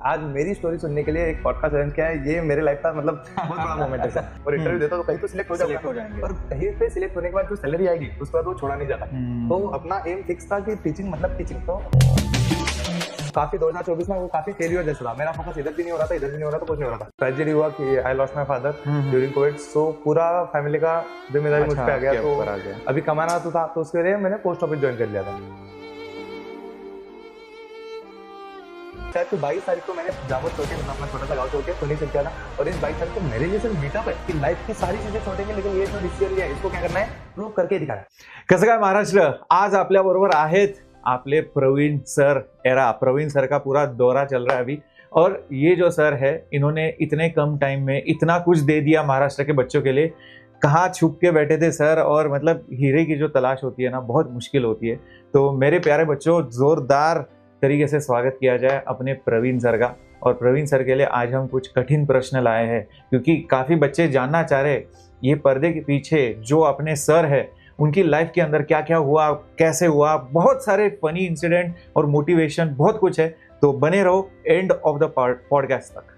आज मेरी स्टोरी सुनने के लिए एक पॉडकास्ट अरेंज किया है। ये मेरे लाइफ का मतलब बहुत बड़ा मोमेंट है सर। और इंटरव्यू देता तो कहीं तो सिलेक्ट हो जाएंगे और कहीं पे सिलेक्ट होने के बाद जो सैलरी आएगी उसके बाद वो छोड़ा नहीं जाता। तो अपना एम फिक्स था कि टीचिंग मतलब टीचिंग। तो काफी 2024 में वो काफी फेलियर जैसा था। मेरा फोकस इधर भी नहीं हो रहा था, इधर भी नहीं हो रहा था, कुछ नहीं हो रहा था। ट्रेजेडी हुआ कि I lost my father during Covid. So पूरा फैमिली का जिम्मेदारी मुझ पे आ गया। तो अभी कमाना तो था, तो उसके लिए मैंने पोस्ट ऑफिस ज्वाइन कर लिया था। शायद 22 तारीख को मैंने जामुन छोड़ के अपना छोटा सा गाँव छोड़ के पुणे चल किया था। और इस 22 तारीख को मेरे लिए सिर्फ मीटअप है कि लाइफ की सारी चीजें छोड़ेंगे, लेकिन ये जो डिसीजन लिया इसको क्या करना है, प्रूव करके दिखाना है। कसं काय महाराष्ट्र, आज आपल्या बरोबर आहेत आपले प्रवीण सर। प्रवीण सर का पूरा दौरा चल रहा है अभी। और ये जो सर है, इन्होंने इतने कम टाइम में इतना कुछ दे दिया महाराष्ट्र के बच्चों के लिए। कहाँ छुप के बैठे थे सर, और मतलब हीरे की जो तलाश होती है ना, बहुत मुश्किल होती है। तो मेरे प्यारे बच्चों, जोरदार तरीके से स्वागत किया जाए अपने प्रवीण सर का। और प्रवीण सर के लिए आज हम कुछ कठिन प्रश्न लाए हैं, क्योंकि काफ़ी बच्चे जानना चाह रहे ये पर्दे के पीछे जो अपने सर है उनकी लाइफ के अंदर क्या क्या हुआ, कैसे हुआ। बहुत सारे फनी इंसिडेंट और मोटिवेशन, बहुत कुछ है। तो बने रहो एंड ऑफ द पॉडकास्ट तक।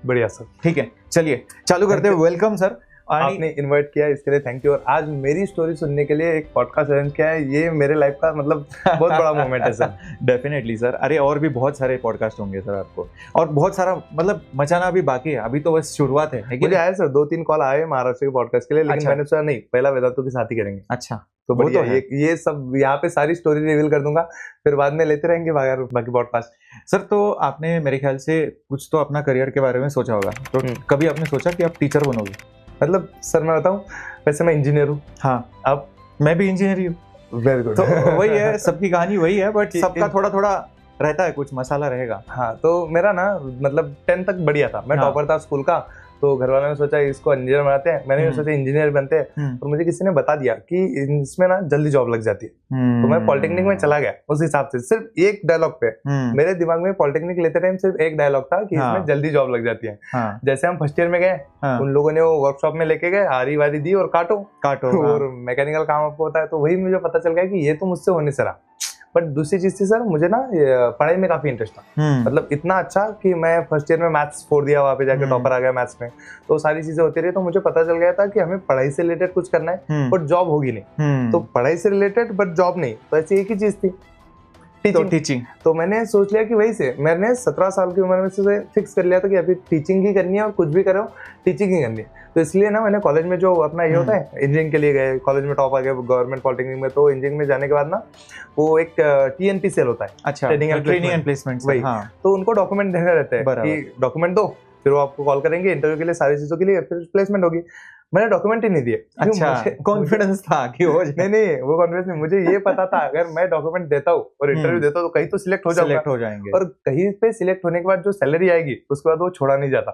बढ़िया सर, ठीक है, चलिए चालू करते हैं। वेलकम सर, आपने इनवाइट किया इसके लिए थैंक यू। और आज मेरी स्टोरी सुनने के लिए एक पॉडकास्ट अरेंज किया है। ये मेरे लाइफ का मतलब बहुत बड़ा मोमेंट है सर। Definitely sir. अरे और भी बहुत सारे पॉडकास्ट होंगे सर आपको, और बहुत सारा मतलब मचाना भी बाकी है। अभी तो बस शुरुआत है। मुझे आया सर 2-3 कॉल आए महाराष्ट्र के पॉडकास्ट के लिए, लेकिन मैंने सोचा नहीं, पहला वेदांतों के साथ ही करेंगे। अच्छा, तो बढ़िया, ये सब यहाँ पे सारी स्टोरी रिवील कर दूंगा, फिर बाद में लेते रहेंगे बाकी पॉडकास्ट। सर तो आपने मेरे ख्याल से कुछ तो अपना करियर के बारे में सोचा होगा। तो कभी आपने सोचा कि आप टीचर बनोगे? मतलब सर मैं बताऊं, वैसे मैं इंजीनियर हूँ। हाँ, अब मैं भी इंजीनियर ही हूँ। Very good. तो वही है, सबकी कहानी वही है, बट सबका थोड़ा थोड़ा रहता है, कुछ मसाला रहेगा। हाँ, तो मेरा ना मतलब 10 तक बढ़िया था। मैं टॉपर था स्कूल का। तो घर वालों ने सोचा इसको इंजीनियर बनाते हैं, मैंने भी सोचा इंजीनियर बनते हैं। और मुझे किसी ने बता दिया कि इसमें ना जल्दी जॉब लग जाती है। तो मैं पॉलिटेक्निक में चला गया उस हिसाब से। सिर्फ एक डायलॉग पे मेरे दिमाग में पॉलिटेक्निक लेते टाइम सिर्फ एक डायलॉग था कि इसमें जल्दी जॉब लग जाती है। जैसे हम फर्स्ट ईयर में गए, उन लोगों ने वो वर्कशॉप में लेके गए, आरी वारी दी और काटो और मैकेनिकल काम आपको होता है। तो वही मुझे पता चल गया कि ये तो मुझसे होने से रहा। बट दूसरी चीज थी सर, मुझे ना पढ़ाई में काफी इंटरेस्ट था। मतलब इतना अच्छा कि मैं फर्स्ट ईयर में मैथ्स फोड़ दिया, वहाँ पे जाके टॉपर आ गया मैथ्स में। तो सारी चीजें होती रही, तो मुझे पता चल गया था कि हमें पढ़ाई से रिलेटेड कुछ करना है, बट जॉब होगी नहीं। तो पढ़ाई से रिलेटेड बट जॉब नहीं, तो ऐसी एक ही चीज थी, टीचिंग। तो मैंने सोच लिया कि वही से मैंने 17 साल की उम्र में से फिक्स कर लिया था कि अभी टीचिंग ही करनी है, और कुछ भी करो टीचिंग ही करनी है। तो इसलिए ना मैंने कॉलेज में जो अपना ये होता है इंजीनियरिंग के लिए गए, कॉलेज में टॉप आ गया गवर्नमेंट पॉलिटेक्निक में। तो इंजीनियरिंग में जाने के बाद ना वो एक TNP सेल होता है। अच्छा, ट्रेनिंग एंड प्लेसमेंट। वही, तो उनको डॉक्यूमेंट देने रहते हैं कि डॉक्यूमेंट दो, फिर वो आपको कॉल करेंगे इंटरव्यू के लिए, सारी चीजों के लिए, फिर प्लेसमेंट होगी। मैंने डॉक्यूमेंट ही नहीं दिए। अच्छा, कॉन्फिडेंस था कि हो जाए। नहीं, वो कॉन्फिडेंस नहीं। मुझे ये पता था अगर मैं डॉक्यूमेंट देता हूँ और इंटरव्यू देता हूँ तो कहीं तो सिलेक्ट हो जाएंगे। और कहीं पे सिलेक्ट होने के बाद जो सैलरी आएगी उसके बाद वो छोड़ा नहीं जाता।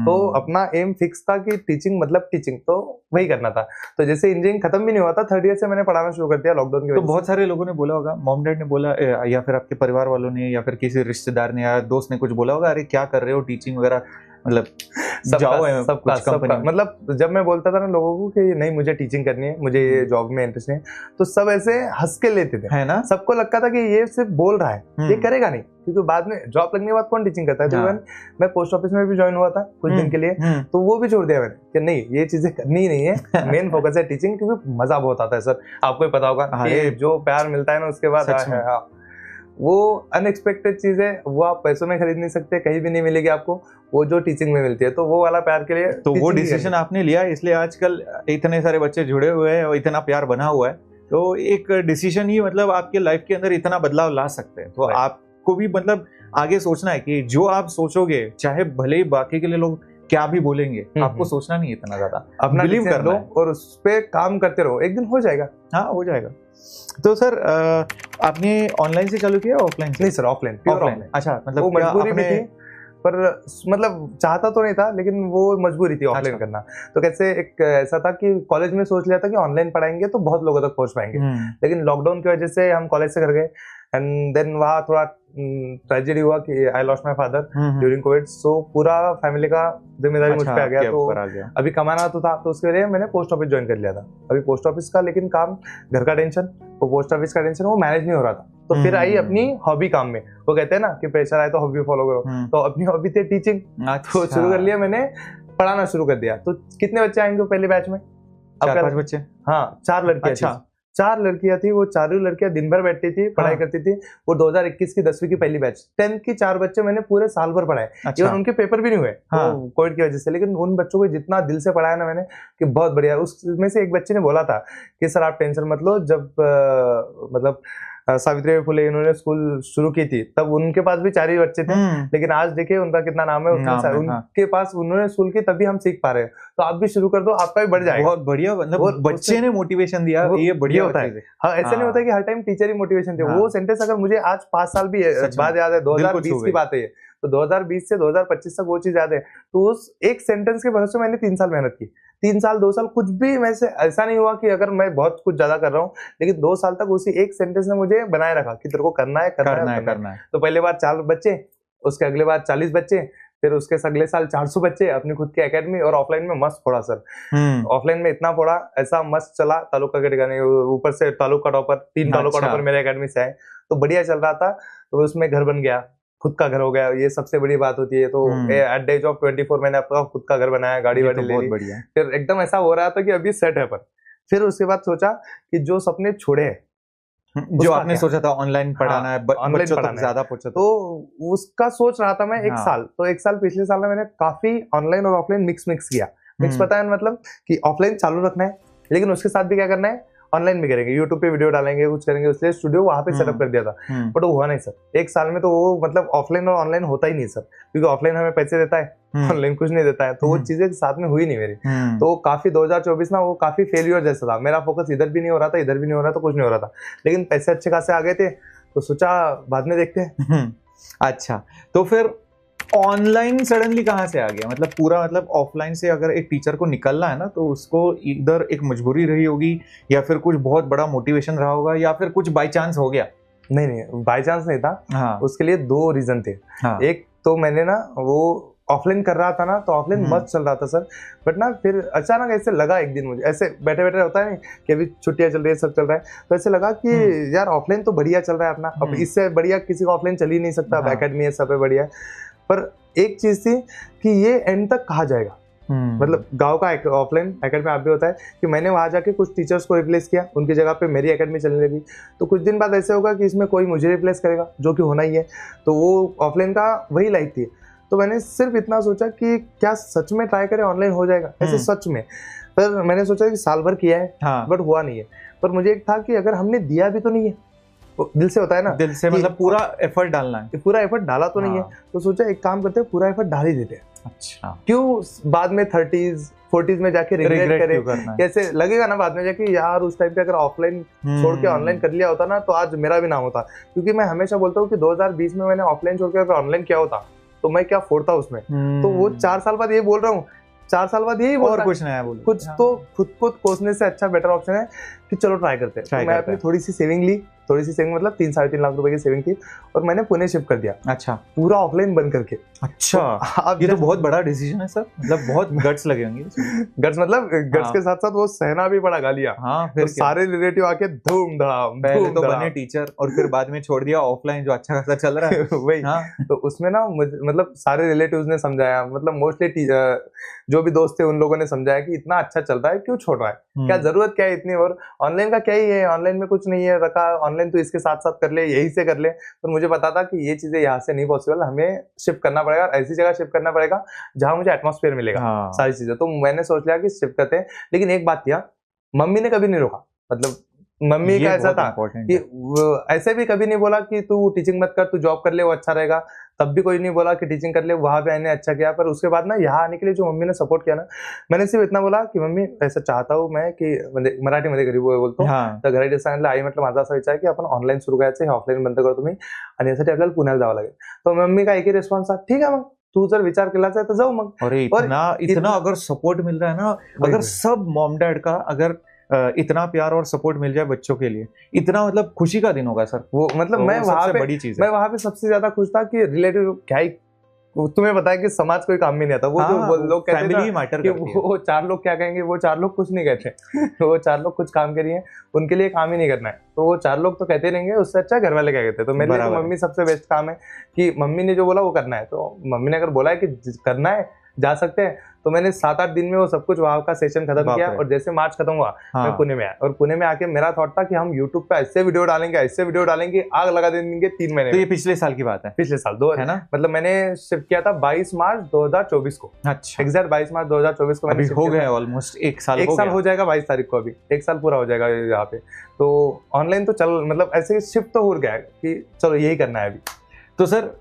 तो अपना एम फिक्स था कि टीचिंग मतलब टीचिंग, तो वही करना था। तो जैसे इंजीनियरिंग खत्म भी नहीं हुआ था, 3rd ईयर से मैंने पढ़ाना शुरू कर दिया लॉकडाउन की वजह से। तो बहुत सारे लोगों ने बोला होगा, मॉम डैड ने बोला, या फिर आपके परिवार वालों ने, या फिर किसी रिश्तेदार ने या दोस्त ने कुछ बोला होगा, अरे क्या कर रहे हो टीचिंग वगैरह, मतलब सबका मतलब जब मैं बोलता था ना लोगों को कि नहीं मुझे टीचिंग करनी है, मुझे ये जॉब में इंटरेस्ट नहीं, तो सब ऐसे हंस के लेते थे, है ना। सबको लगता था कि ये सिर्फ बोल रहा है, ये करेगा नहीं, क्योंकि बाद में जॉब लगने के बाद कौन टीचिंग करता है। तो मैं पोस्ट ऑफिस में भी ज्वाइन हुआ था कुछ दिन के लिए, तो वो भी छोड़ दिया मैंने कि नहीं ये चीजें करनी ही नहीं है, मेन फोकस है टीचिंग, क्योंकि मजा बहुत आता है सर। आपको ही पता होगा जो प्यार मिलता है ना उसके बाद, वो अनएक्सपेक्टेड चीज है, वो आप पैसों में खरीद नहीं सकते, कहीं भी नहीं मिलेगी आपको, वो जो टीचिंग में मिलती है। तो वो वाला प्यार के लिए तो वो डिसीजन आपने लिया, इसलिए आजकल इतने सारे बच्चे जुड़े हुए हैं और इतना प्यार बना हुआ है। तो एक डिसीजन ही मतलब आपके लाइफ के अंदर इतना बदलाव ला सकते हैं। तो आपको भी मतलब आगे सोचना है कि जो आप सोचोगे, चाहे भले ही बाकी के लिए लोग क्या भी बोलेंगे, आपको सोचना नहीं इतना ज्यादा, अपना बिलीव कर लो और उस पे काम करते रहो, एक दिन हो जाएगा। हाँ, हो जाएगा। तो सर आपने ऑनलाइन से चालू किया ऑफलाइन से? नहीं सर, ऑफलाइन। अच्छा, मतलब वो मजबूरी भी थी, पर मतलब चाहता तो नहीं था, लेकिन वो मजबूरी थी ऑफलाइन करना। तो कैसे एक ऐसा था कि कॉलेज में सोच लिया था कि ऑनलाइन पढ़ाएंगे तो बहुत लोगों तक पहुंच पाएंगे, लेकिन लॉकडाउन की वजह से हम कॉलेज से घर गए। एंड देन वहाँ थोड़ा ट्रेजेडी हुआ कि I lost my father during Covid. So पूरा फैमिली का जिम्मेदारी मुझ पे आ गया। तो अभी कमाना तो था, तो उसके लिए मैंने पोस्ट ऑफिस ज्वाइन कर लिया था। अभी पोस्ट ऑफिस का लेकिन काम, घर का टेंशन, वो पोस्ट ऑफिस का टेंशन, वो मैनेज नहीं हो रहा था। तो फिर आई अपनी हॉबी काम में। वो कहते हैं ना कि प्रेशर आए तो हॉबी फॉलो करो, तो अपनी हॉबी थी टीचिंग। तो शुरू कर लिया मैंने, पढ़ाना शुरू कर दिया। तो कितने बच्चे आएंगे पहले बैच में? 4-5 बच्चे। हाँ, 4 लड़कियां। अच्छा, 4 लड़कियां थी। वो चारों लड़कियां दिन भर बैठती थी, पढ़ाई करती थी। वो 2021 की 10वीं की पहली बैच, 10th की 4 बच्चे मैंने पूरे साल भर पढ़ाए। इवन उनके पेपर भी नहीं हुए कोविड की वजह से, लेकिन उन बच्चों को जितना दिल से पढ़ाया ना मैंने कि बहुत बढ़िया। उसमें से एक बच्चे ने बोला था कि सर आप टेंशन मत लो, जब मतलब सावित्रीबाई फुले इन्होंने स्कूल शुरू की थी तब उनके पास भी 4 ही बच्चे थे, लेकिन आज देखिए उनका कितना नाम है। उनके पास उन्होंने स्कूल की, तभी हम सीख पा रहे हैं। तो आप भी शुरू कर दो, आपका भी बढ़ जाएगा। बहुत बढ़िया, मतलब बच्चे ने मोटिवेशन दिया, ये बढ़िया होता है। हाँ, ऐसे नहीं होता कि हर टाइम टीचर ही मोटिवेशन दे। वो सेंटेंस अगर मुझे आज 5 साल भी बाद याद है, 2020 की बात है, तो 2020 से 2025 तक वो चीज याद है। तो उस एक सेंटेंस के भरोसे मैंने 3 साल मेहनत की। 3 साल 2 साल कुछ भी वैसे ऐसा नहीं हुआ कि अगर मैं बहुत कुछ ज्यादा कर रहा हूँ, लेकिन 2 साल तक उसी एक सेंटेंस ने मुझे बनाए रखा कि तेरे को करना है। तो पहले बार 4 बच्चे, उसके अगले बार 40 बच्चे, फिर उसके अगले साल 400 बच्चे, अपनी खुद की एकेडमी। और ऑफलाइन में मस्त फोड़ा सर। ऑफलाइन में इतना फोड़ा, ऐसा मस्त चला, तालुका के ठिकाने, ऊपर से तालुका टॉपर, 3 तालुका टॉपर मेरे एकेडमी से आए। तो बढ़िया चल रहा था। तो उसमें घर बन गया, खुद का घर हो गया, ये सबसे बड़ी बात होती है। तो एट द एज ऑफ 24 मैंने अपना खुद का घर बनाया, गाड़ी वाड़ी ले ली। फिर एकदम ऐसा हो रहा था कि अभी सेट है। पर फिर उसके बाद सोचा कि जो सपने छोड़े हैं, जो आपने सोचा था ऑनलाइन पढ़ाना है, बच्चों तक ज्यादा पहुंचा, तो उसका सोच रहा था मैं 1 साल। तो 1 साल पिछले साल में मैंने काफी ऑनलाइन और ऑफलाइन मिक्स किया। मिक्स पता है मतलब कि ऑफलाइन चालू रखना है, लेकिन उसके साथ भी क्या करना है, ऑनलाइन भी करेंगे, यूट्यूब पे वीडियो डालेंगे, कुछ करेंगे। इसलिए स्टूडियो वहां पे सेटअप कर दिया था। बट वो हुआ नहीं सर 1 साल में। तो वो मतलब ऑफलाइन और ऑनलाइन होता ही नहीं सर, क्योंकि ऑफलाइन हमें पैसे देता है, ऑनलाइन कुछ नहीं देता है। तो वो चीजें साथ में हुई नहीं मेरी। तो काफी 2024 ना वो काफी फेलियर जैसा था। मेरा फोकस इधर भी नहीं हो रहा था, इधर भी नहीं हो रहा था, कुछ नहीं हो रहा था, लेकिन पैसे अच्छे खासे आ गए थे। तो सोचा बाद में देखते हैं। अच्छा, तो फिर ऑनलाइन सडनली कहाँ से आ गया? मतलब पूरा, मतलब ऑफलाइन से अगर एक टीचर को निकलना है ना, तो उसको इधर एक मजबूरी रही होगी, या फिर कुछ बहुत बड़ा मोटिवेशन रहा होगा, या फिर कुछ बाय चांस हो गया? नहीं, बाय चांस नहीं था। उसके लिए 2 रीजन थे। एक तो मैंने ना वो ऑफलाइन कर रहा था ना, तो ऑफलाइन मस्त चल रहा था सर। बट ना फिर अचानक ऐसे लगा एक दिन मुझे, ऐसे बैठे बैठे होता है कि अभी छुट्टियां चल रही है, सब चल रहा है, तो ऐसे लगा कि यार ऑफलाइन तो बढ़िया चल रहा है अपना, अब इससे बढ़िया किसी का ऑफलाइन चल ही नहीं सकता। एकेडमी है, सब है, बढ़िया है। पर एक चीज थी कि ये एंड तक कहा जाएगा। मतलब गांव का ऑफलाइन एकेडमी आप भी होता है कि मैंने वहां जाके कुछ टीचर्स को रिप्लेस किया, उनकी जगह पे मेरी एकेडमी चलने लगी। तो कुछ दिन बाद ऐसे होगा कि इसमें कोई मुझे रिप्लेस करेगा, जो कि होना ही है। तो वो ऑफलाइन का वही लाइफ थी। तो मैंने सिर्फ इतना सोचा कि क्या सच में ट्राई करें, ऑनलाइन हो जाएगा ऐसे सच में। पर मैंने सोचा कि साल भर किया है, बट हुआ नहीं है। पर मुझे एक था कि अगर हमने दिया भी तो नहीं है, दिल से होता है ना, दिल से मतलब पूरा एफर्ट डालना है, पूरा एफर्ट डाला तो नहीं है। तो सोचा एक काम करते हैं, पूरा एफर्ट डाल ही देते हैं। अच्छा, क्यों बाद में 30s 40s में जाके रिग्रेट करें? कैसे लगेगा ना बाद में जाके, यार उस टाइम पे अगर ऑफलाइन छोड़ के ऑनलाइन कर लिया होता ना, तो आज मेरा भी नाम होता। क्योंकि मैं हमेशा बोलता हूँ कि 2020 में मैंने ऑफलाइन छोड़ के अगर ऑनलाइन किया होता तो मैं क्या फोड़ता उसमें। तो वो 4 साल बाद ये बोल रहा हूँ, 4 साल बाद यही और कुछ नया बोलो, कुछ तो खुद को कोसने से अच्छा बेटर ऑप्शन है कि चलो ट्राई करते हैं। तो मैं अपनी थोड़ी सी सेविंग ली, थोड़ी सी सेविंग मतलब 3-3.5 लाख रुपए की सेविंग थी, और मैंने पुणे शिफ्ट कर दिया। अच्छा, पूरा ऑफलाइन बंद करके। अच्छा, तो ये तो बहुत बड़ा डिसीजन है सर, मतलब बहुत गट्स लगे होंगे। गट्स मतलब गट्स के साथ साथ वो सहना भी पड़ा गालियां। फिर तो सारे रिलेटिव आके धूम धड़ाम, पहले तो बने टीचर और फिर बाद में छोड़ दिया ऑफलाइन जो अच्छा खासा चल रहा है। वही तो उसमें ना मतलब सारे रिलेटिव्स ने समझाया, मतलब मोस्टली जो भी दोस्त थे उन लोगों ने समझाया कि इतना अच्छा चल रहा है, क्यों छोड़ रहा है, क्या जरूरत क्या है इतनी, और ऑनलाइन का क्या ही है, ऑनलाइन में कुछ नहीं है रखा, ऑनलाइन तो इसके साथ साथ कर ले, यही से कर ले। पर मुझे पता था कि ये चीजें यहाँ से नहीं पॉसिबल, हमें शिफ्ट करना पड़ेगा, ऐसी जगह शिफ्ट करना पड़ेगा जहां मुझे एटमॉस्फेयर मिलेगा। सारी चीजें तो मैंने सोच लिया कि शिफ्ट करते हैं। लेकिन एक बात थी, मम्मी ने कभी नहीं रोका। मतलब मम्मी का ऐसा था कि ऐसे भी कभी नहीं बोला कि तू टीचिंग मत कर, तू जॉब कर ले, वो अच्छा रहेगा। तब भी कोई नहीं बोला कि टीचिंग कर ले, वहां पे आने अच्छा किया। पर उसके बाद ना यहाँ आने के लिए जो मम्मी ने सपोर्ट किया ना, मैंने सिर्फ इतना बोला की मम्मी ऐसा चाहता हूँ मैं की, मराठीमध्ये घरी बोलतो, तर घरी सांगितलं आई म्हटलं माझा असा विचार की आपण ऑनलाइन सुरू करायचं, हे ऑफलाइन बंद करू तुम्ही, आणि यासाठी आपल्याला पुण्याला जावं लागेल। तो मम्मी का एक ही रिस्पॉन्स था, ठीक है मग तू जर विचार केलाच आहे तर जाऊ मग। अरे इतना अगर सपोर्ट मिल रहा है ना, अगर सब मॉम डैड का अगर इतना प्यार और सपोर्ट मिल जाए बच्चों के लिए, इतना मतलब खुशी का दिन होगा सर वो। मतलब मैं वहां पे बड़ी चीज, मैं वहां पे सबसे ज्यादा खुश था कि रिलेटिव क्या ही तुम्हें पता है कि समाज कोई काम में नहीं आता। वो जो लोग कहते हैं कि वो 4 लोग क्या कहेंगे, वो 4 लोग कुछ नहीं कहते। तो वो 4 लोग कुछ काम करिए, उनके लिए काम ही नहीं करना है, तो वो 4 लोग तो कहते रहेंगे, उससे अच्छा घर वाले क्या कहते हैं। तो मेरे लिए तो मम्मी सबसे बेस्ट काम है कि मम्मी ने जो बोला वो करना है। तो मम्मी ने अगर बोला है कि करना है, जा सकते हैं, तो मैंने 7-8 दिन में वो सब कुछ वहाँ का सेशन खत्म किया। और जैसे मार्च खत्म हुआ, मैं पुणे में आया, और पुणे में आके मेरा थॉट था कि हम यूट्यूब पे ऐसे वीडियो डालेंगे, आग लगा देंगे 3 महीने। तो ये पिछले साल की बात है? पिछले साल है ना, मतलब मैंने शिफ्ट किया था 22 मार्च 2024 को। अच्छा, एग्जैक्ट 22 मार्च 2024 को मैंने हो गया ऑलमोस्ट 1 साल हो जाएगा 22 तारीख को, अभी 1 साल पूरा हो जाएगा यहाँ पे। तो ऑनलाइन तो चल, मतलब ऐसे शिफ्ट तो हो गया है कि चलो यही करना है अभी। तो सर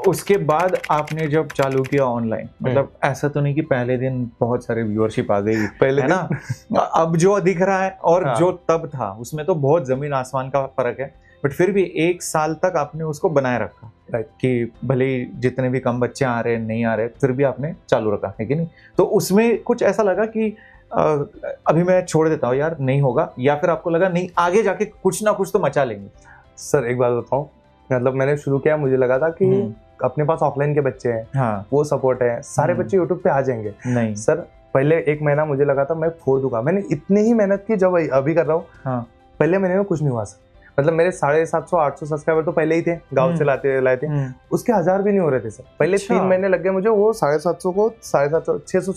उसके बाद आपने जब चालू किया ऑनलाइन, मतलब ऐसा तो नहीं कि पहले दिन बहुत सारे व्यूअरशिप आ गई पहले, है ना? अब जो दिख रहा है और जो तब था उसमें तो बहुत जमीन आसमान का फर्क है। बट फिर भी 1 साल तक आपने उसको बनाए रखा कि भले ही जितने भी कम बच्चे आ रहे नहीं आ रहे, फिर भी आपने चालू रखा, है कि नहीं? तो उसमें कुछ ऐसा लगा कि अभी मैं छोड़ देता हूँ यार, नहीं होगा, या फिर आपको लगा नहीं आगे जाके कुछ ना कुछ तो मचा लेंगे? सर एक बात बताऊं, मतलब मैंने शुरू किया, मुझे लगा था कि अपने पास ऑफलाइन के बच्चे हैं, हाँ, वो सपोर्ट है, सारे बच्चे यूट्यूब पे आ जाएंगे। नहीं सर, पहले 1 महीना मुझे लगा था मैं फोड़ दूंगा। मैंने इतनी ही मेहनत की जब अभी कर रहा हूँ। हाँ, पहले महीने में कुछ नहीं हुआ सर। मतलब मेरे 750-800 सब्सक्राइबर तो पहले ही थे, गांव से लाए थे, उसके 1000 भी नहीं हो रहे थे सर। पहले 3 महीने लग गए मुझे वो 750 को 600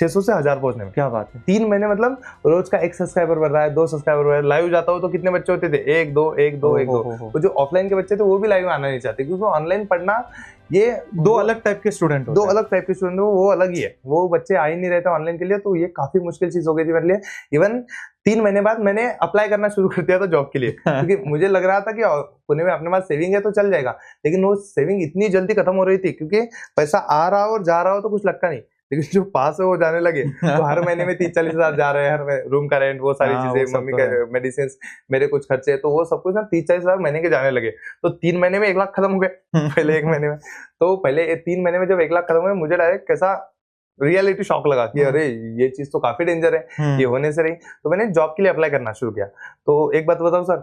से 1000 पहुंचने में। क्या बात है! 3 महीने, मतलब रोज का 1 सब्सक्राइबर बढ़ रहा है, 2 सब्सक्राइबर बढ़ रहा है। लाइव जाता हो तो कितने बच्चे होते थे? 1 2 1 2 1 2। वो जो ऑफलाइन के बच्चे थे वो भी लाइव आना नहीं चाहते, क्योंकि ऑनलाइन पढ़ना ये दो अलग टाइप के स्टूडेंट दो अलग टाइप के स्टूडेंट वो अलग ही है। वो बच्चे आ ही नहीं रहते ऑनलाइन के लिए, तो ये काफी मुश्किल चीज हो गई थी मेरे लिए। इवन 3 महीने बाद मैंने अप्लाई करना शुरू कर दिया था जॉब के लिए, क्योंकि मुझे लग रहा था कि पुणे में अपने पास सेविंग है तो चल जाएगा। लेकिन वो सेविंग इतनी जल्दी खत्म हो रही थी, क्योंकि पैसा आ रहा और जा रहा हो तो कुछ लगता नहीं, लेकिन जो पास है वो जाने लगे। तो हर महीने में 30-40 हजार जा रहे हैं, हर रूम का रेंट, वो सारी चीजें, मम्मी के मेडिसिन, मेरे कुछ खर्चे, तो वो सब कुछ ना 30-40 हजार महीने के जाने लगे। तो 3 महीने में 1 लाख खत्म हो गए पहले 1 महीने में। तो पहले 3 महीने में जब 1 लाख खत्म हुए, मुझे डायरेक्ट कैसा रियलिटी शॉक लगा कि अरे ये चीज तो काफी डेंजर है, ये होने से रही। तो मैंने जॉब के लिए अप्लाई करना शुरू किया। तो एक बात बताऊं सर,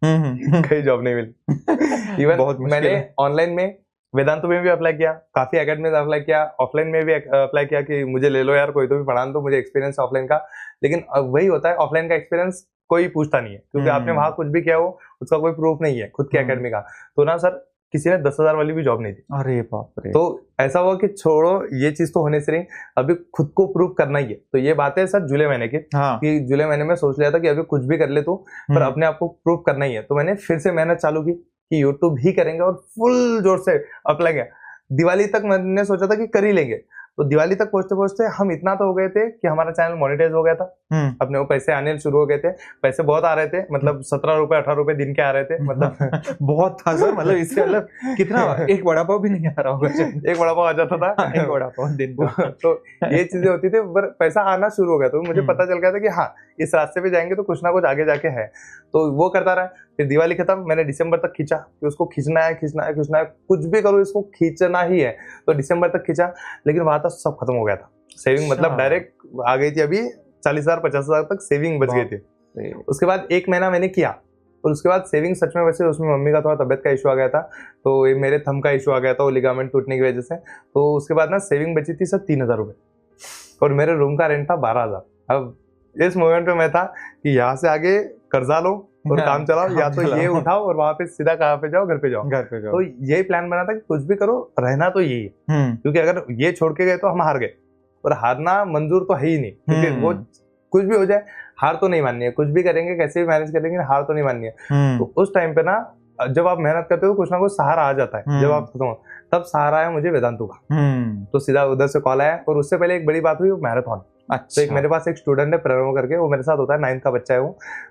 कहीं जॉब नहीं मिली। इवन मैंने ऑनलाइन में वेदांत में भी अप्लाई किया, काफी एकेडमी में अप्लाई किया, ऑफलाइन में भी अप्लाई किया कि मुझे ले लो यार, कोई तो भी पढ़ा दो, मुझे एक्सपीरियंस है ऑफलाइन का। लेकिन वही होता है, ऑफलाइन का एक्सपीरियंस कोई पूछता नहीं है, क्योंकि आपने वहां कुछ भी किया हो उसका कोई प्रूफ नहीं है खुद की एकेडमी का। तो ना सर, किसी ने 10,000 वाली भी जॉब नहीं दी। अरे बाप रे! तो ऐसा हुआ कि छोड़ो, ये चीज तो होने से नहीं, अभी खुद को प्रूव करना ही है। तो ये बात है सर जुलाई महीने की, कि जुलाई महीने में सोच लिया था कि अभी कुछ भी कर ले तू, पर अपने आप को प्रूव करना ही है। तो मैंने फिर से मेहनत चालू की कि यूट्यूब ही करेंगे, और फुल जोर से अप्लाई किया। दिवाली तक मैंने सोचा था कि कर ही लेंगे। तो दिवाली तक पहुंचते पहुंचते हम इतना तो हो गए थे कि हमारा चैनल मोनेटाइज हो गया था, अपने वो पैसे आने शुरू हो गए थे। पैसे बहुत आ रहे थे, मतलब 17 रुपए 18 रुपए दिन के आ रहे थे, मतलब बहुत था सर। मतलब इससे मतलब कितना, एक वड़ा पाव भी नहीं आ रहा होगा। एक वड़ा पाव आ जाता था, एक वड़ा पाव दिन को। तो ये चीजें होती थी, पर पैसा आना शुरू हो गया। तो मुझे पता चल गया था कि हाँ, इस रास्ते पे जाएंगे तो कुछ ना कुछ आगे जाके है। तो वो करता रहा। फिर दिवाली खत्म, मैंने दिसंबर तक खींचा कि उसको खींचना है, कुछ भी करो इसको खींचना ही है। तो दिसंबर तक खींचा, लेकिन वहां तक सब खत्म हो गया था। सेविंग मतलब डायरेक्ट आ गई थी, अभी 40,000 50,000 तक सेविंग बच गई थी। उसके बाद 1 महीना मैंने किया, और उसके बाद सेविंग सच में बची। उसमें मम्मी का थोड़ा तबियत का इशू आ गया था, तो ये मेरे थंब का इशू आ गया था, वो लिगामेंट टूटने की वजह से। तो उसके बाद ना सेविंग बची थी सर 3,000 रुपए, और मेरे रूम का रेंट था 12,000। अब इस मोमेंट पे मैं था कि यहाँ से आगे कर्जा लो और काम चलाओ, या तो ये उठाओ और वहां पे सीधा कहाँ पे जाओ, घर पे जाओ। तो यही प्लान बना था कि कुछ भी करो, रहना तो यही है। क्योंकि अगर ये छोड़ के गए तो हम हार गए, और हारना मंजूर तो है ही नहीं, क्योंकि वो कुछ भी हो जाए हार तो नहीं माननी है। कुछ भी करेंगे, कैसे भी मैनेज करेंगे, हार तो नहीं माननी है। तो उस टाइम पे ना, जब आप मेहनत करते हो कुछ ना कुछ सहारा आ जाता है। जब आप तब सहारा आया मुझे वेदांतु का। तो सीधा उधर से कॉल आया, और उससे पहले एक बड़ी बात हुई, वो मैराथन। तो एक मेरे पास एक स्टूडेंट है प्रणव करके, वो मेरे साथ होता है, 9th का बच्चा है वो,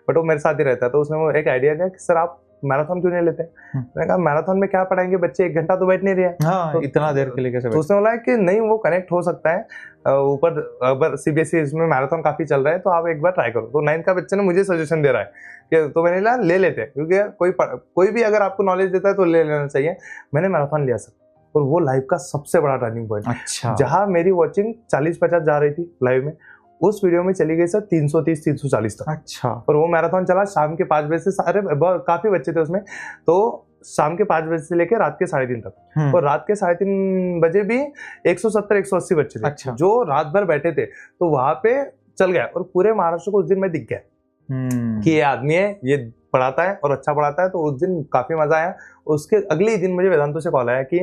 बट वो मेरे साथ ही रहता है। तो उसने वो एक आइडिया दिया कि सर आप मैराथन क्यों नहीं लेते? मैंने कहा मैराथन में क्या पढ़ाएंगे बच्चे, 1 घंटा तो बैठ नहीं रहे। तो इतना देर के लिए कैसे? तो उसने बोला कि नहीं, वो कनेक्ट हो सकता है ऊपर CBSE इसमें मैराथन काफी चल रहा है, तो आप एक बार ट्राई करो। तो 9th का बच्चे ने मुझे सजेशन दे रहा है कि, तो मैंने ले लेते हैं, क्योंकि कोई भी अगर आपको नॉलेज देता है तो ले लेना चाहिए। मैंने मैराथन लिया सर, और वो लाइफ का सबसे बड़ा टर्निंग पॉइंट। अच्छा। जहां मेरी वॉचिंग 40-50 जा रही थी लाइव में, उस वीडियो में चली गई सर 330-340 तक। अच्छा। और वो मैराथन चला शाम के 5 बजे से, सारे काफी बच्चे थे उसमें। तो शाम के 5 बजे से लेकर रात के 3:30 तक, और रात के 3:30 बजे भी 170-180 बच्चे थे। अच्छा। जो रात भर बैठे थे, तो वहां पे चल गया, और पूरे महाराष्ट्र को उस दिन मैं दिख गया कि ये आदमी है, ये पढ़ाता है और अच्छा पढ़ाता है। तो उस दिन काफी मजा आया। उसके अगले ही दिन मुझे वेदांतों से कॉल आया कि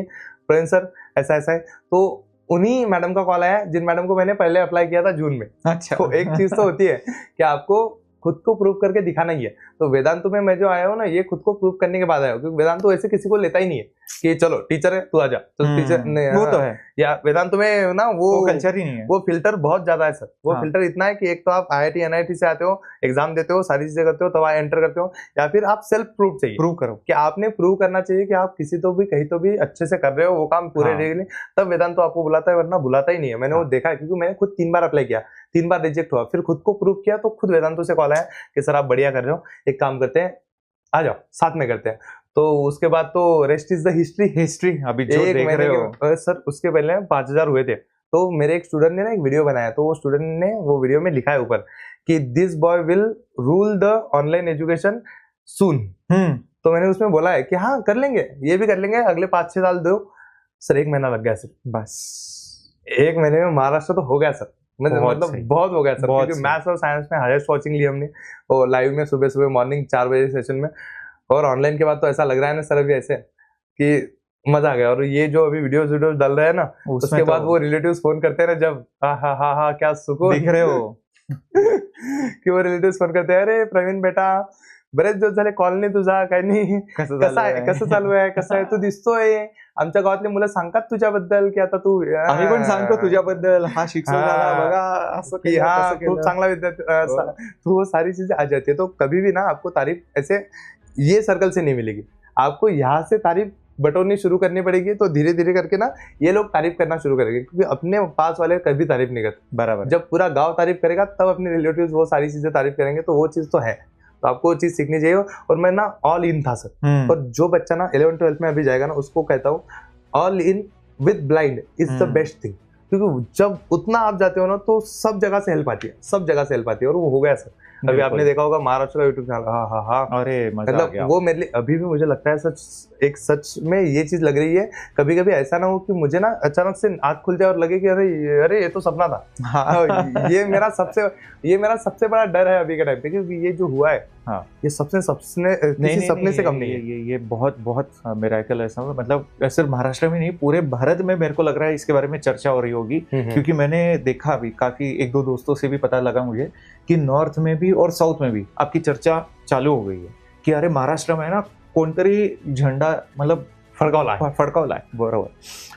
प्रवीण सर ऐसा ऐसा है। तो उन्हीं मैडम का कॉल आया जिन मैडम को मैंने पहले अप्लाई किया था जून में। अच्छा। तो एक चीज तो होती है कि आपको खुद को प्रूव करके दिखाना ही है। तो वेदांतु में मैं जो आया हूँ ना, ये खुद को प्रूव करने के बाद आया हूँ, क्योंकि वेदांतु ऐसे किसी को लेता ही नहीं है कि चलो टीचर है तू आजा, तो टीचर नहीं, वो तो है, या वेदांतु में ना वो कल्चर ही नहीं है। वो फिल्टर बहुत ज्यादा है सर। वो फिल्टर इतना है कि एक तो आप IIT NIT से आते हो, एग्जाम देते हो, सारी चीजें करते हो, तब एंटर करते हो, या फिर आप सेल्फ प्रूव चाहिए, प्रूव करो कि आपने प्रूव करना चाहिए कि आप किसी तो भी कहीं तो भी अच्छे से कर रहे हो वो काम पूरे रेगुलर, तब वेदांतु आपको बुलाता है, वरना बुलाता ही नहीं है। मैंने वो देखा है, क्योंकि मैंने खुद 3 बार अप्लाई किया, 3 बार रिजेक्ट हुआ, फिर खुद को प्रूव किया, तो खुद वेदांतु से कॉल आया कि सर आप बढ़िया कर रहे हो, एक काम करते हैं आ जाओ साथ में करते हैं। तो उसके बाद तो रेस्ट इज द हिस्ट्री। अभी जो देख रहे हो सर, उसके पहले 5,000 हुए थे। तो मेरे एक स्टूडेंट ने ना एक वीडियो बनाया, तो वो स्टूडेंट ने वो वीडियो में लिखा है ऊपर कि this boy will rule the online education soon. तो मैंने उसमें बोला है कि हाँ कर लेंगे, ये भी कर लेंगे, अगले 5-6 साल दो। सर 1 महीना लग गया सर, बस 1 महीने में महाराष्ट्र तो हो गया सर। मतलब बहुत हो गया सर, क्योंकि मैथ्स और साइंस में हाईएस्ट वॉचिंग ली हमने, और लाइव में सुबह मॉर्निंग 4 बजे सेशन में, और ऑनलाइन के बाद तो ऐसा लग रहा है ना सर अभी ऐसे कि मजा आ गया। और ये जो अभी वीडियोस डाल रहे हैं ना, उसके बाद वो रिलेटिव्स फोन करते हैं ना, जब हा क्या सुकून दिख रहे हो कि वो रिलेटिव्स फोन करते हैं, अरे प्रवीण बेटा बरेच दिवस झाले कॉल नाही तुझा, काही नाही, कसं चालू आहे, कसं आहे, तू दिसतोय, आमच्या गावातले मुलं सांगतात तुझ्याबद्दल की आता तू, आम्ही पण सांगतो तुझ्याबद्दल, हा शिक्षक झाला बघा, असं की हा खूप चांगला विद्यार्थी, तो वो सारी चीजें आ जाती है। तो कभी भी ना आपको तारीफ ऐसे ये सर्कल से नहीं मिलेगी, आपको यहाँ से तारीफ बटोरनी शुरू करनी पड़ेगी। तो धीरे धीरे करके ना ये लोग तारीफ करना शुरू करेंगे, क्योंकि अपने पास वाले कभी तारीफ नहीं करते। बराबर, जब पूरा गांव तारीफ करेगा तब अपने रिलेटिव्स वो सारी चीजें तारीफ करेंगे। तो वो चीज तो है, तो आपको वो चीज सीखनी चाहिए। और मैं ना ऑल इन था सर, और जो बच्चा ना 11th-12th में अभी जाएगा ना, उसको कहता हूँ all in with blind is the best thing, क्योंकि जब उतना आप जाते हो ना तो सब जगह से हेल्प आती है, सब जगह से हेल्प आती है। और वो हो गया सर। अभी आपने देखा होगा महाराष्ट्र का यूट्यूब चैनल, हाँ, अरे मतलब वो मेरे लिए अभी भी मुझे लगता है सच में ये चीज लग रही है। कभी कभी ऐसा ना हो कि मुझे ना अचानक से आंख खुल जाए और लगे कि अरे ये तो सपना था। ये मेरा सबसे बड़ा डर है अभी के टाइम पे, क्योंकि ये जो हुआ है ये सपने से कम नहीं है। ये बहुत मिरेकल है। मतलब सिर्फ महाराष्ट्र में नहीं, पूरे भारत में मेरे को लग रहा है इसके बारे में चर्चा हो रही होगी, क्योंकि मैंने देखा अभी काफी 1-2 दोस्तों से भी पता लगा मुझे कि नॉर्थ में भी और साउथ में भी आपकी चर्चा चालू हो गई है कि अरे महाराष्ट्र में ना कोणतरी झंडा मतलब फडकावला है। बरोबर।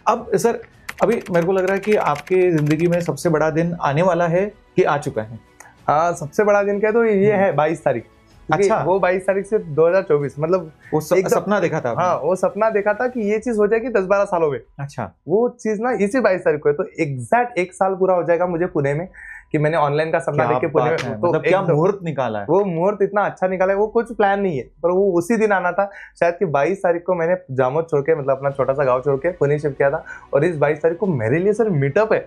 अब सर अभी मेरे को लग रहा है कि आपके जिंदगी में सबसे बड़ा दिन आने वाला है कि आ चुका है? हाँ, सबसे बड़ा दिन क्या तो ये है 22 तारीख। अच्छा, वो 22 तारीख से 2024, मतलब वो सपना देखा था। हाँ, वो सपना देखा था कि ये चीज हो जाएगी 10-12 सालों में। अच्छा, वो चीज ना इसी 22 तारीख को है, तो एग्जैक्ट 1 साल पूरा हो जाएगा मुझे पुणे में, कि मैंने ऑनलाइन का सपना देख के पुणे में, तो मतलब क्या मुहूर्त निकाला है। वो मुहूर्त इतना अच्छा निकाला है, वो कुछ प्लान नहीं है, पर वो उसी दिन आना था शायद कि 22 तारीख को मैंने जामोद छोड़ के, मतलब अपना छोटा सा गांव छोड़ के पुणे शिफ्ट किया था। और इस 22 तारीख को मेरे लिए सर मीटअप है,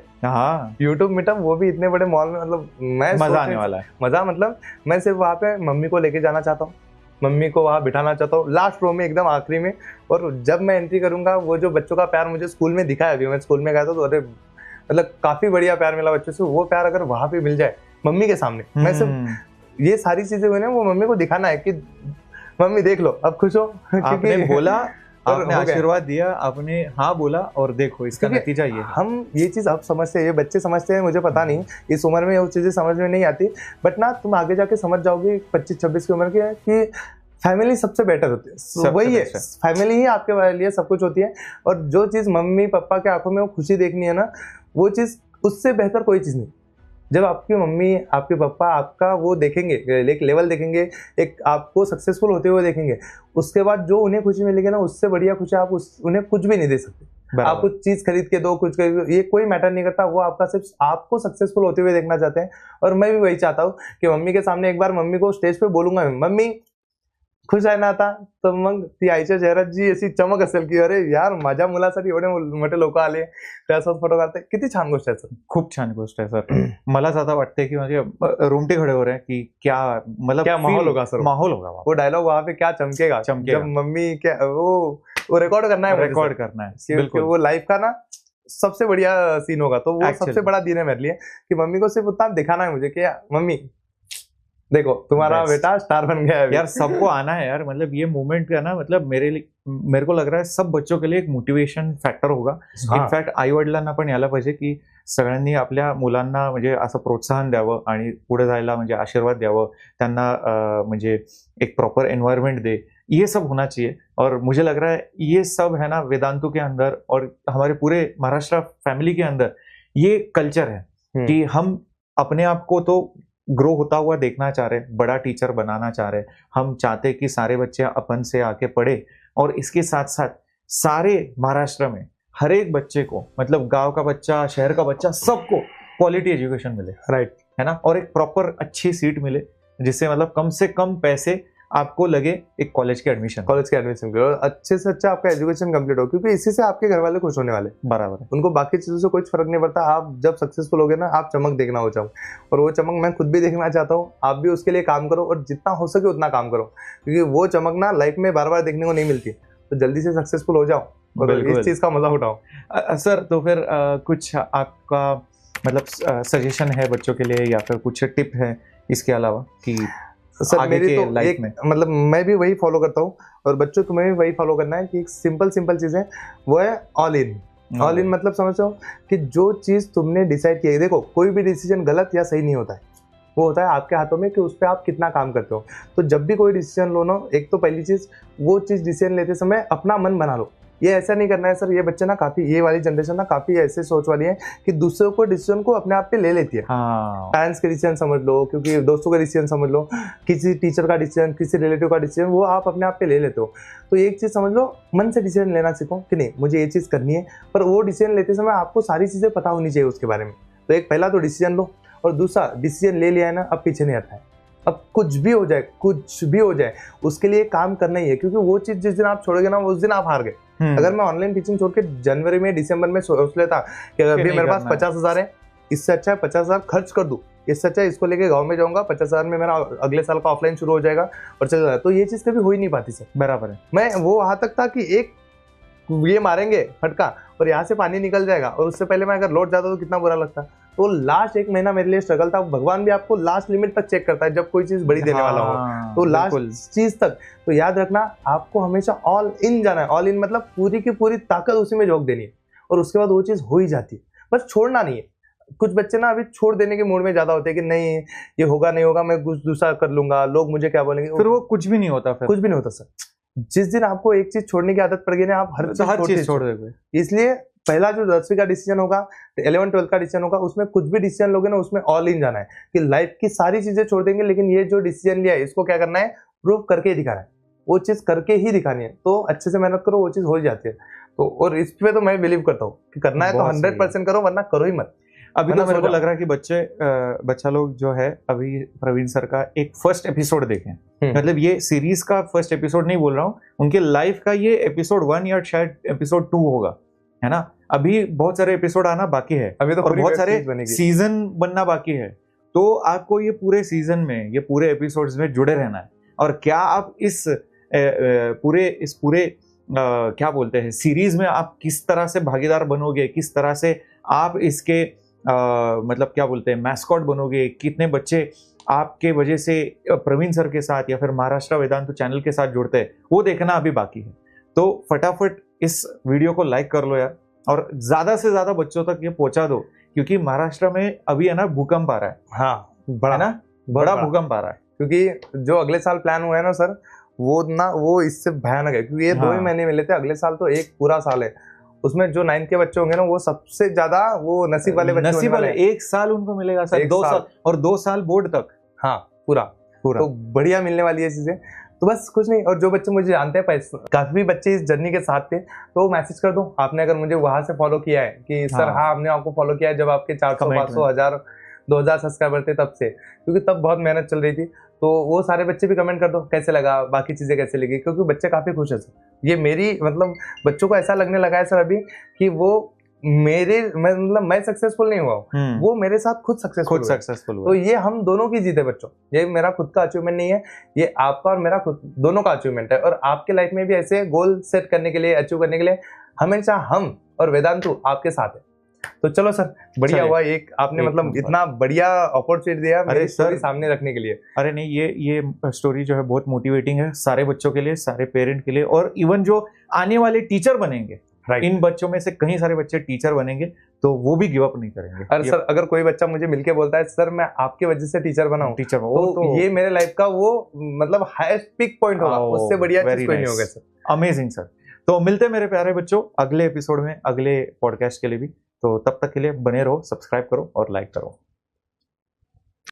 यूट्यूब मीटअप, वो भी इतने बड़े मॉल में। मतलब मैं मजा आने वाला है। मजा, मतलब मैं सिर्फ वहाँ पे मम्मी को लेके जाना चाहता हूँ, मम्मी को वहाँ बिठाना चाहता हूँ लास्ट रो में, एकदम आखिरी में। और जब मैं एंट्री करूंगा, वो जो बच्चों का प्यार मुझे स्कूल में दिखा है, अभी मैं स्कूल में गया था, तो अरे मतलब काफी बढ़िया प्यार मिला बच्चों से। वो प्यार अगर वहां पे मिल जाए मम्मी के सामने, मैं सिर्फ ये सारी चीजें हुई ना, वो मम्मी को दिखाना है कि मम्मी देख लो, अब खुश हो। आपने बोला, आपने आशीर्वाद दिया, आपने हाँ बोला, और देखो इसका नतीजा ये। हम ये चीज अब समझते हैं, ये बच्चे समझते हैं, मुझे पता नहीं, इस उम्र में वो चीजें समझ में नहीं आती, बट ना तुम आगे जाके समझ जाओगे 25-26 की उम्र के, कि फैमिली सबसे बेटर होती है। वही है, फैमिली ही आपके लिए सब कुछ होती है। और जो चीज मम्मी पापा के आंखों में वो खुशी देखनी है ना, वो चीज उससे बेहतर कोई चीज नहीं। जब आपकी मम्मी आपके पापा आपका वो देखेंगे, एक लेवल देखेंगे, एक आपको सक्सेसफुल होते हुए देखेंगे, उसके बाद जो उन्हें खुशी मिलेगी ना, उससे बढ़िया खुशी आप उन्हें कुछ भी नहीं दे सकते। आप कुछ चीज खरीद के दो, कुछ ये कोई मैटर नहीं करता, वो आपका सिर्फ आपको सक्सेसफुल होते हुए देखना चाहते हैं। और मैं भी वही चाहता हूँ कि मम्मी के सामने एक बार मम्मी को स्टेज पे बोलूंगा, मम्मी खुश आहे ना आता. तर मग ती आईच्या चेहऱ्यात जी अशी चमक असेल की अरे यार माझ्या मुलासाठी एवढे मोठे लोक आले त्याचाच फोटो काढते, किती छान गोष्ट आहे सर. खूप छान गोष्ट आहे सर. मलाच आता वाटतंय की म्हणजे रोंगटे खड़े हो रहे हैं कि क्या मतलब क्या माहौल होगा सर, माहौल होगा वहाँ वो डायलॉग वहां पे क्या चमकेगा चमकेगा. जब मम्मी क्या वो रिकॉर्ड करना है, रिकॉर्ड करना है. क्योंकि बिल्कुल. वो लाइफ का ना सबसे बढ़िया सीन होगा. तो वो Actually. सबसे बड़ा दिन है मेरे लिए कि मम्मी को सिर्फ उतना दिखाना है मुझे कि मम्मी देखो तुम्हारा Best. बेटा स्टार बन गया है अभी. यार सबको आना है यार. मतलब ये मोमेंट का ना मतलब मेरे को लग रहा है सब बच्चों के लिए एक मोटिवेशन फॅक्टर होगा. हाँ. इनफॅक्ट आई वडिलांना पण यायला पाहिजे की सगळ्यांनी आपल्या मुलांना म्हणजे असं प्रोत्साहन द्यावं आणि पुढे जायला म्हणजे आशीर्वाद द्यावं त्यांना. म्हणजे एक प्रॉपर एनवायरनमेंट दे, ये सब होना चाहिए. और मुझे लग रहा है ये सब है ना वेदांतु के अंदर और हमारे पूरे महाराष्ट्र फैमिली के अंदर ये कल्चर है कि हम अपने आप को तो ग्रो होता हुआ देखना चाह रहे, बड़ा टीचर बनाना चाह रहे. हम चाहते कि सारे बच्चे अपन से आके पढ़े और इसके साथ साथ सारे महाराष्ट्र में हर एक बच्चे को मतलब गांव का बच्चा, शहर का बच्चा, सबको क्वालिटी एजुकेशन मिले. राइट है ना. और एक प्रॉपर अच्छी सीट मिले जिससे मतलब कम से कम पैसे आपको लगे एक कॉलेज के एडमिशन के और अच्छे से अच्छा आपका एजुकेशन कंप्लीट हो, क्योंकि इसी से आपके घर वाले खुश होने वाले. बराबर है. उनको बाकी चीजों से कुछ फर्क नहीं पड़ता. आप जब सक्सेसफुल होगे ना, आप चमक देखना हो जाओ, और वो चमक मैं खुद भी देखना चाहता हूँ. आप भी उसके लिए काम करो और जितना हो सके उतना काम करो, क्योंकि वो चमक ना लाइफ में बार बार देखने को नहीं मिलती. तो जल्दी से सक्सेसफुल हो जाओ और इस चीज का मजा उठाओ. सर तो फिर कुछ आपका मतलब सजेशन है बच्चों के लिए या फिर कुछ टिप है इसके अलावा कि सर आगे मेरी के तो लाइफ एक में? मतलब मैं भी वही फॉलो करता हूँ और बच्चों को मैं भी वही फॉलो करना है कि एक सिंपल चीज है, वो है ऑल इन. ऑल इन मतलब समझो कि जो चीज तुमने डिसाइड की है, देखो कोई भी डिसीजन गलत या सही नहीं होता है, वो होता है आपके हाथों में कि उस पर आप कितना काम करते हो. तो जब भी कोई डिसीजन लो ना, एक तो पहली चीज वो चीज डिसीजन लेते समय अपना मन बना लो. ये ऐसा नहीं करना है सर. ये बच्चे ना काफी, ये वाली जनरेशन ना काफी ऐसे सोच वाली है कि दूसरों को डिसीजन को अपने आप पे ले लेती है. पेरेंट्स के डिसीजन समझ लो, क्योंकि दोस्तों का डिसीजन समझ लो, किसी टीचर का डिसीजन, किसी रिलेटिव का डिसीजन, वो आप अपने आप पे ले लेते हो. तो एक चीज समझ लो, मन से डिसीजन लेना सीखो कि नहीं मुझे ये चीज करनी है, पर वो डिसीजन लेते समय आपको सारी चीजें पता होनी चाहिए उसके बारे में. तो एक पहला तो डिसीजन लो, और दूसरा डिसीजन ले लिया है ना, अब पीछे नहीं हटना है. अब कुछ भी हो जाए उसके लिए काम करना ही है, क्योंकि वो चीज जिस दिन आप छोड़ोगे ना, उस दिन आप हार गए. अगर मैं ऑनलाइन टीचिंग छोड़ के जनवरी में, दिसंबर में सोच लेता कि अभी मेरे पास 50,000 है, इससे अच्छा है 50,000 खर्च कर दूं, इससे अच्छा है इसको लेके गांव में जाऊंगा, 50,000 में मेरा अगले साल का ऑफलाइन शुरू हो जाएगा और चल जाएगा. तो ये चीज कभी हो ही नहीं पाती सर. बराबर है. मैं वो वहां तक था कि एक ये मारेंगे फटका और यहाँ से पानी निकल जाएगा, और उससे पहले मैं अगर लौट जाता तो कितना बुरा लगता. तो लास्ट एक महीना मेरे लिए स्ट्रगल था. भगवान भी आपको लास्ट लिमिट तक चेक करता है जब कोई चीज बड़ी देने वाला हो, तो लास्ट चीज तक. तो याद रखना, आपको हमेशा ऑल इन जाना है. ऑल इन मतलब पूरी की पूरी ताकत उसी में झोंक देनी है, और उसके बाद वो चीज हो ही जाती है. बस छोड़ना नहीं है. कुछ बच्चे ना अभी छोड़ देने के मूड में ज्यादा होते हैं कि नहीं ये होगा नहीं होगा, मैं कुछ दूसरा कर लूंगा, लोग मुझे क्या बोलेंगे, फिर वो कुछ भी नहीं होता. फिर कुछ भी नहीं होता सर. जिस दिन आपको एक चीज छोड़ने की आदत पड़ गई ना, आप हर चीज छोड़ दोगे. इसलिए पहला जो 10वीं का डिसीजन होगा, 11-12 का डिसीजन होगा, उसमें कुछ भी डिसीजन लोगे ना, उसमें ऑल इन जाना है कि लाइफ की सारी चीजें छोड़ देंगे, लेकिन ये जो डिसीजन लिया है इसको क्या करना है, प्रूव करके ही दिखाना है. वो चीज करके ही दिखानी है. तो अच्छे से मेहनत करो, वो चीज हो ही जाती है. तो और इस पे तो मैं बिलीव करता हूँ कि करना है तो 100% करो, वरना करो ही मत. अभी तो मेरे को लग रहा है कि बच्चा लोग जो है अभी प्रवीण सर का एक फर्स्ट एपिसोड देखें. मतलब ये सीरीज का फर्स्ट एपिसोड नहीं बोल रहा हूँ, उनके लाइफ का ये एपिसोड 1 या शायद एपिसोड 2 होगा, है ना. अभी बहुत सारे एपिसोड आना बाकी है, अभी तो और बहुत सारे सीजन बनना बाकी है. तो आपको ये पूरे सीजन में, ये पूरे एपिसोड्स में जुड़े रहना है. और क्या आप इस पूरे क्या बोलते हैं सीरीज में आप किस तरह से भागीदार बनोगे, किस तरह से आप इसके मतलब क्या बोलते हैं मैस्कॉट बनोगे, कितने बच्चे आपके वजह से प्रवीण सर के साथ या फिर महाराष्ट्र वेदांतु चैनल के साथ जुड़ते हैं, वो देखना अभी बाकी है. तो फटाफट इस वीडियो को लाइक कर लो यार, और ज्यादा से ज्यादा बच्चों तक ये पहुंचा दो, क्योंकि महाराष्ट्र में अभी है ना भूकंप आ रहा है. हाँ, बड़ा है ना, बड़ा भूकंप आ रहा है. क्योंकि जो अगले साल प्लान हुआ है ना सर, वो इससे भयानक है, क्योंकि ये 2 ही महीने मिले थे. अगले साल तो एक पूरा साल है. उसमें जो 9th के बच्चे होंगे ना, वो सबसे ज्यादा वो नसीब वाले बच्चे होने वाले. 1 साल उनको मिलेगा सर, 2 साल और 2 साल बोर्ड तक. हाँ, पूरा. तो बढ़िया मिलने वाली है चीजें. तो बस कुछ नहीं. और जो बच्चे मुझे जानते हैं, काफी बच्चे इस जर्नी के साथ थे, तो मैसेज कर दो. आपने अगर मुझे वहां से फॉलो किया है कि सर हाँ हमने आपको फॉलो किया है जब आपके 400, 500, 1000, 2000 सब्सक्राइबर थे तब से, क्योंकि तब बहुत मेहनत चल रही थी. तो वो सारे बच्चे भी कमेंट कर दो कैसे लगा, बाकी चीजें कैसे लगी, क्योंकि बच्चे काफी खुश है सर। ये मेरी मतलब बच्चों को ऐसा लगने लगा है सर अभी कि वो मैं सक्सेसफुल नहीं हुआ हूँ, वो मेरे साथ खुद सक्सेसफुल हुआ। तो ये हम दोनों की जीत है बच्चों, ये मेरा खुद का अचीवमेंट नहीं है, ये आपका और मेरा खुद दोनों का अचीवमेंट है। और आपके लाइफ में भी ऐसे गोल सेट करने के लिए, अचीव करने के लिए हमेशा हम और वेदांतु आपके साथ है। तो चलो सर, बढ़िया हुआ एक आपने मतलब इतना बढ़िया अपॉर्चुनिटी दिया मेरे सर सामने रखने के लिए। अरे नहीं, ये स्टोरी जो है बहुत मोटिवेटिंग है सारे बच्चों के लिए, सारे पेरेंट के लिए, और इवन जो आने वाले टीचर बनेंगे, इन बच्चों में से कई सारे बच्चे टीचर बनेंगे, तो वो भी गिव अप नहीं करेंगे। अरे सर, अगर कोई बच्चा मुझे मिलके बोलता है सर मैं आपकी वजह से टीचर बना हूँ, तो ये मेरे लाइफ का वो मतलब हाईएस्ट पिक पॉइंट होगा, उससे बढ़िया चीज कोई नहीं होगा सर। Amazing sir. तो मिलते हैं मेरे प्यारे बच्चों अगले एपिसोड में, अगले पॉडकास्ट के लिए भी। तो तब तक के लिए बने रहो, सब्सक्राइब करो और लाइक करो।